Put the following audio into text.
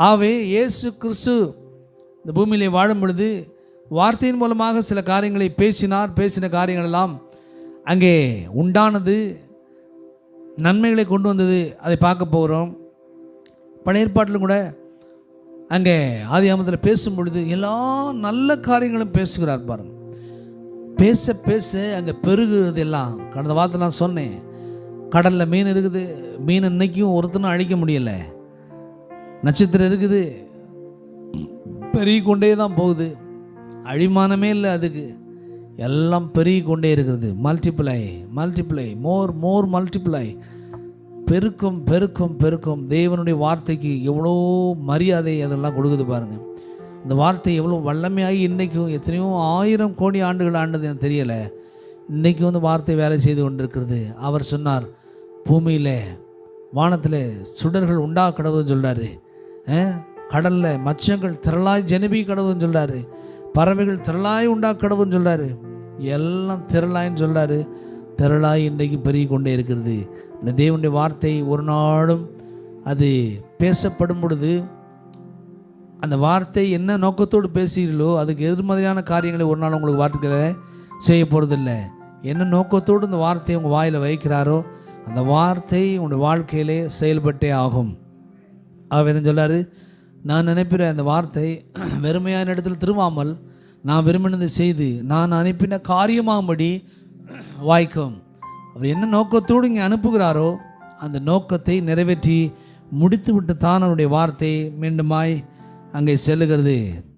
ஆகவே இயேசு கிறிஸ்து இந்த பூமியிலே வாழும் பொழுது வார்த்தையின் மூலமாக சில காரியங்களை பேசின காரியங்கள் எல்லாம் அங்கே உண்டானது, நன்மைகளை கொண்டு வந்தது. அதை பார்க்க போகிறோம். பழைய ஏற்பாட்டிலும் கூட அங்கே ஆதியாகமத்தில் பேசும் பொழுது எல்லா நல்ல காரியங்களும் பேசுகிறார் பாருங்க. பேச பேச அங்கே பெருகுறது எல்லாம். கடந்த வாரத்தில் நான் சொன்னேன், கடலில் மீன் இருக்குது, மீன் இன்னைக்கும் ஒருத்தனும் அழிக்க முடியலை. நட்சத்திரம் இருக்குது, பெருகி கொண்டே தான் போகுது, அழிமானமே இல்லை அதுக்கு. எல்லாம் பெருகி கொண்டே இருக்கிறது. மல்டிப்ளை மோர் மல்டிப்ளை, பெருக்கம் பெருக்கம் பெருக்கம். தேவனுடைய வார்த்தைக்கு எவ்வளோ மரியாதை அதெல்லாம் கொடுக்குது பாருங்கள். இந்த வார்த்தை எவ்வளோ வல்லமையாகி இன்றைக்கும் எத்தனையோ 1000 கோடி ஆண்டுகள் ஆண்டது எனக்கு தெரியலை. இன்றைக்கி வார்த்தை வேலை செய்து கொண்டிருக்கிறது. அவர் சொன்னார், பூமியில் வானத்தில் சுடர்கள் உண்டாக கடவுள்னு சொல்கிறாரு, கடலில் மச்சங்கள் திரளாய் ஜனபி கடவுள்னு சொல்கிறாரு, பறவைகள் திரளாய் உண்டாக கடவுள்னு சொல்கிறாரு, எல்லாம் திரளாயின்னு சொல்கிறாரு. திரளாய் இன்றைக்கு பெருகி கொண்டே இருக்கிறது. இந்த தேவனுடைய வார்த்தை ஒரு நாளும் அது பேசப்படும் பொழுது அந்த வார்த்தை என்ன நோக்கத்தோடு பேசுகிறீர்களோ அதுக்கு எதிர்மறையான காரியங்களை ஒரு நாள் உங்களுக்கு வார்த்தைகளை செய்ய போகிறதில்லை. என்ன நோக்கத்தோடு இந்த வார்த்தையை உங்கள் வாயில் வைக்கிறாரோ அந்த வார்த்தை உங்களுடைய வாழ்க்கையிலே செயல்பட்டே ஆகும். அவர் என்ன சொல்லார், நான் நினைப்பிற அந்த வார்த்தை வெறுமையான இடத்தில் திரும்பாமல் நான் விரும்பினதை செய்து நான் அனுப்பின காரியமாகும்படி வாய்க்கும். அவர் என்ன நோக்கத்தோடு இங்கே அனுப்புகிறாரோ அந்த நோக்கத்தை நிறைவேற்றி முடித்து விட்டு தான் அவருடைய வார்த்தை மீண்டுமாய் அங்கே செல்லுகிறது.